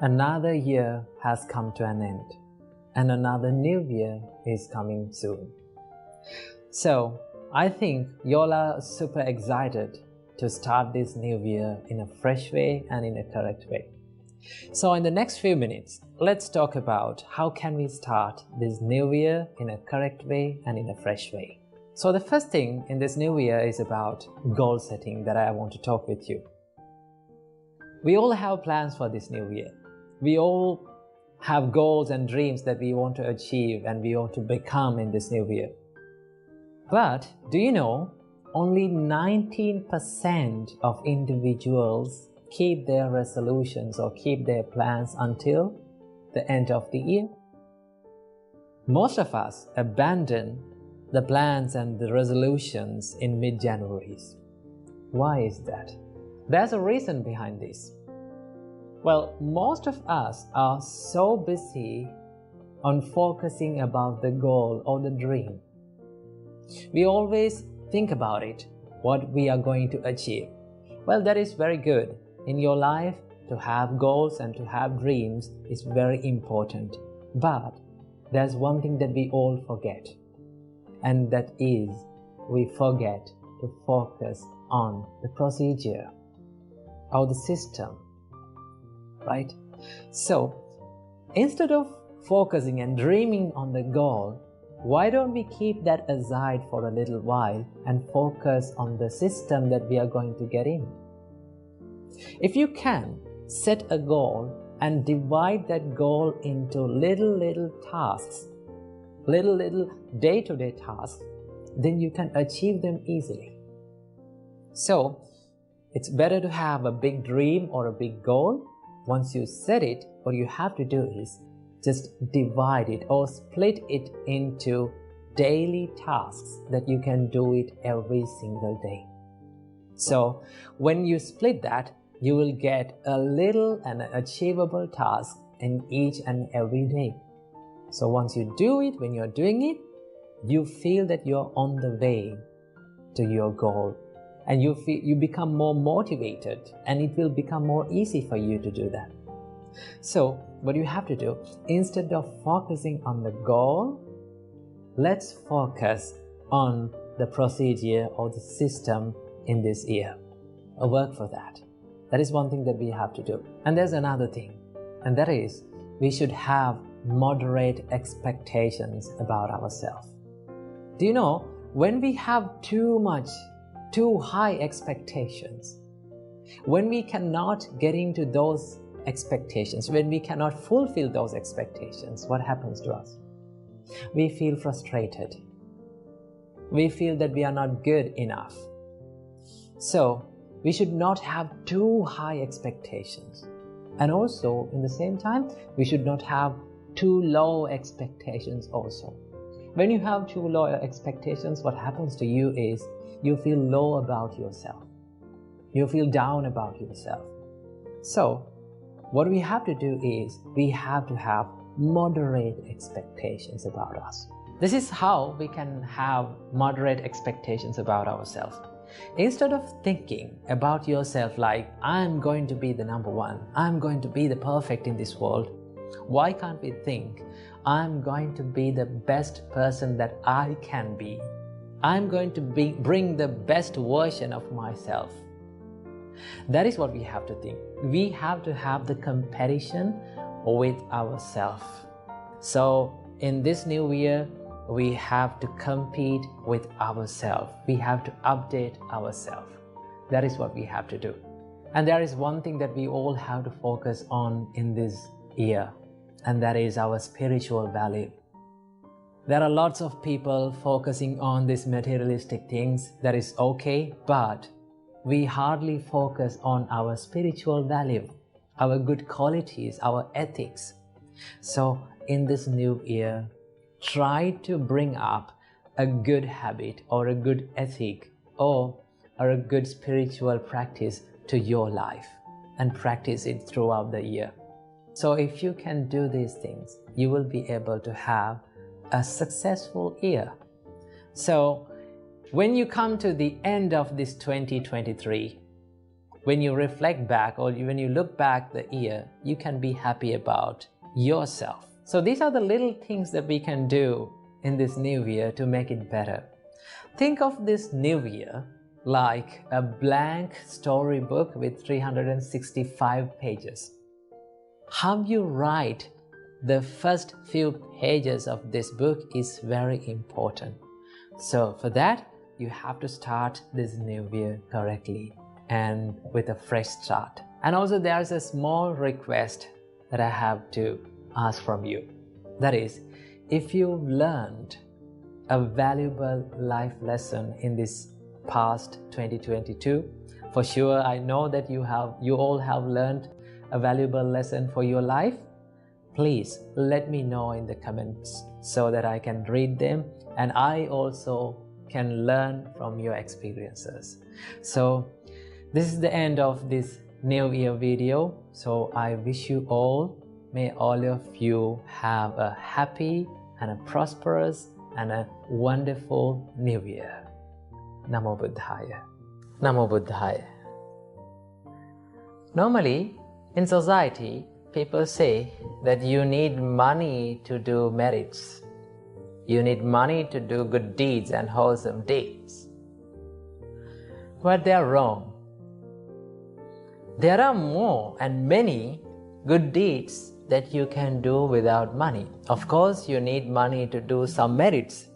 Another year has come to an end, and another new year is coming soon. So, I think you all are super excited to start this new year in a fresh way and in a correct way. So in the next few minutes, let's talk about how can we start this new year in a correct way and in a fresh way. So the first thing in this new year is about goal setting that I want to talk with you. We all have plans for this new year. We all have goals and dreams that we want to achieve and we want to become in this new year. But do you know, only 19% of individuals keep their resolutions or keep their plans until the end of the year. Most of us abandon the plans and the resolutions in mid-January. Why is that? There's a reason behind this. Well, most of us are so busy on focusing about the goal or the dream. We always think about it, what we are going to achieve. Well, that is very good. In your life, to have goals and to have dreams is very important. But there's one thing that we all forget, and that is we forget to focus on the procedure or the system, right? So instead of focusing and dreaming on the goal, why don't we keep that aside for a little while and focus on the system that we are going to get in? If you can set a goal and divide that goal into little tasks, little day-to-day tasks, then you can achieve them easily. So it's better to have a big dream or a big goal. Once you set it, what you have to do is just divide it or split it into daily tasks that you can do it every single day. So when you split that, you will get a little and achievable task in each and every day. So once you do it, when you're doing it, you feel that you're on the way to your goal, and you become more motivated, and it will become more easy for you to do that. So what you have to do, instead of focusing on the goal, let's focus on the procedure or the system in this year. Work for that. That is one thing that we have to do. And there's another thing, and that is we should have moderate expectations about ourselves. Do you know, when we have too high expectations, when we cannot get into those expectations, when we cannot fulfill those expectations, what happens to us? We feel frustrated. We feel that we are not good enough. So we should not have too high expectations. And also, in the same time, we should not have too low expectations also. When you have too low expectations, what happens to you is you feel low about yourself. You feel down about yourself. So what we have to do is we have to have moderate expectations about us. This is how we can have moderate expectations about ourselves. Instead of thinking about yourself like, I'm going to be the number one, I'm going to be the perfect in this world, why can't we think, I'm going to be the best person that I can be. I'm going to bring the best version of myself. That is what we have to think. We have to have the comparison with ourselves. So in this new year, we have to compete with ourselves. We have to update ourselves. That is what we have to do. And there is one thing that we all have to focus on in this year, and that is our spiritual value. There are lots of people focusing on these materialistic things. That is okay, but we hardly focus on our spiritual value, our good qualities, our ethics. So in this new year, try to bring up a good habit or a good ethic or a good spiritual practice to your life and practice it throughout the year. So if you can do these things, you will be able to have a successful year. So when you come to the end of this 2023, when you reflect back or when you look back the year, you can be happy about yourself. So these are the little things that we can do in this new year to make it better. Think of this new year like a blank storybook with 365 pages. How you write the first few pages of this book is very important. So for that, you have to start this new year correctly and with a fresh start. And also there is a small request that I have to ask from you. That is, if you've learned a valuable life lesson in this past 2022, for sure I know that you all have learned a valuable lesson for your life. Please let me know in the comments so that I can read them and I also can learn from your experiences. So this is the end of this New Year video. So I wish you all, may all of you have a happy and a prosperous and a wonderful New Year. Namo Buddhaya. Namo Buddhaya. Normally, in society, people say that you need money to do merits. You need money to do good deeds and wholesome deeds. But they are wrong. There are more and many good deeds that you can do without money. Of course, you need money to do some merits.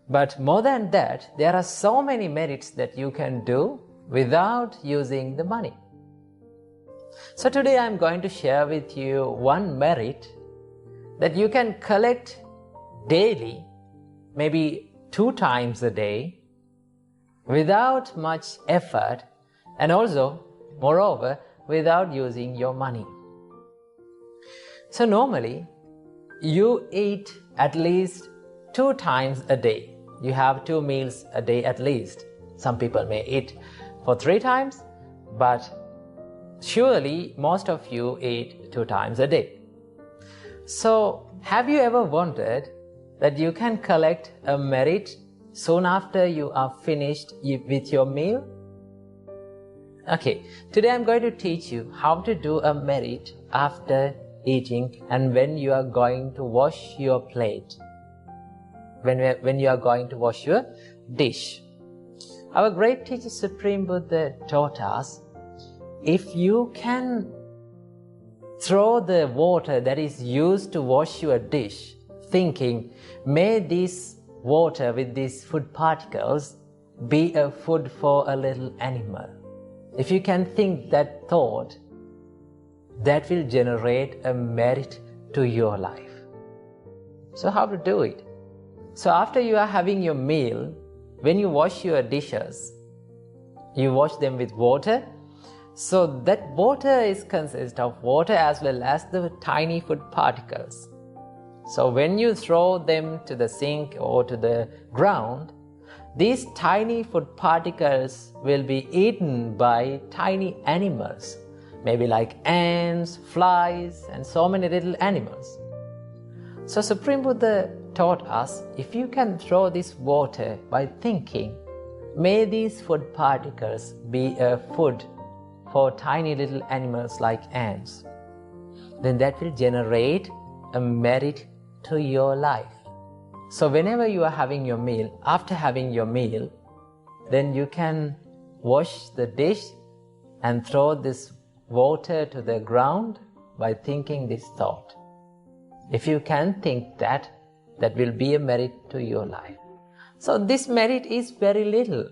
But more than that, there are so many merits that you can do without using the money. So today I'm going to share with you one merit that you can collect daily, maybe 2 times a day, without much effort and also, moreover, without using your money. So normally, you eat at least 2 times a day. You have 2 meals a day at least. Some people may eat for 3 times, but surely most of you eat 2 times a day. So have you ever wondered that you can collect a merit soon after you are finished with your meal? Okay, today I'm going to teach you how to do a merit after eating and when you are going to wash your plate, when you are going to wash your dish. Our great teacher Supreme Buddha taught us, if you can throw the water that is used to wash your dish, thinking, may this water with these food particles be a food for a little animal. If you can think that thought, that will generate a merit to your life. So how to do it? So after you are having your meal, when you wash your dishes, you wash them with water. So that water is consist of water as well as the tiny food particles. So when you throw them to the sink or to the ground, these tiny food particles will be eaten by tiny animals, maybe like ants, flies, and so many little animals. So Supreme Buddha taught us, if you can throw this water by thinking, may these food particles be a food for tiny little animals like ants, then that will generate a merit to your life. So whenever you are having your meal, after having your meal, then you can wash the dish and throw this water to the ground by thinking this thought. If you can think that, that will be a merit to your life. So this merit is very little.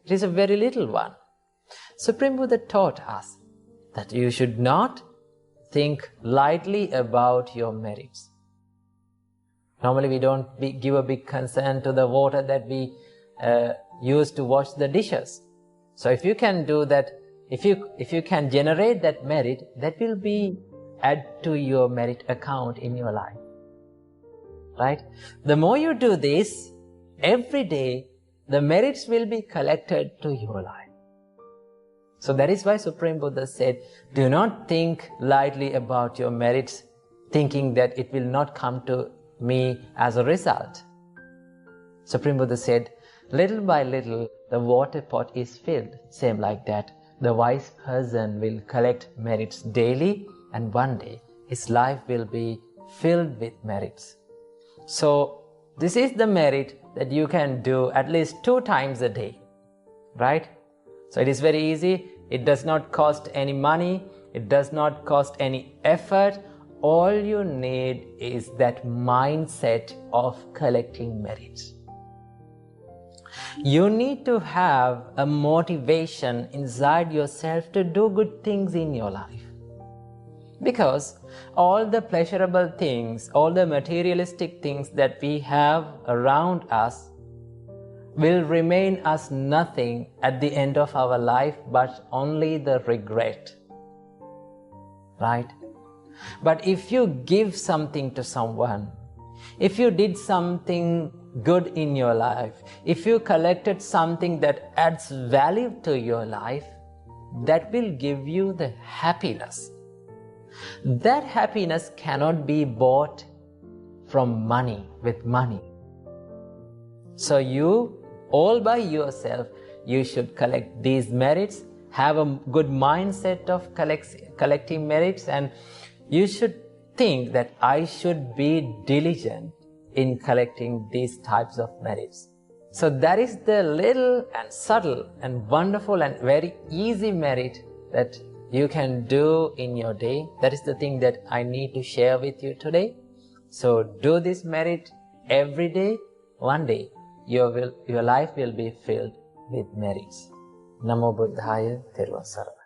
It is a very little one. Supreme Buddha taught us that you should not think lightly about your merits. Normally we don't give a big concern to the water that we use to wash the dishes. So if you can do that, if you can generate that merit, that will be add to your merit account in your life. Right? The more you do this, every day, the merits will be collected to your life. So that is why Supreme Buddha said, do not think lightly about your merits, thinking that it will not come to me as a result. Supreme Buddha said, little by little, the water pot is filled. Same like that. the wise person will collect merits daily, and one day his life will be filled with merits. So this is the merit that you can do at least 2 times a day, right? So it is very easy. It does not cost any money. It does not cost any effort. All you need is that mindset of collecting merits. You need to have a motivation inside yourself to do good things in your life. Because all the pleasurable things, all the materialistic things that we have around us will remain as nothing at the end of our life, but only the regret. Right? But if you give something to someone, if you did something good in your life, if you collected something that adds value to your life, that will give you the happiness. That happiness cannot be bought from money, with money. So you, all by yourself, you should collect these merits, have a good mindset of collecting merits, and you should think that I should be diligent in collecting these types of merits. So that is the little and subtle and wonderful and very easy merit that you can do in your day. That is the thing that I need to share with you today. So do this merit every day. One day your life will be filled with merits. Namo Buddhaya Thiruvasarana.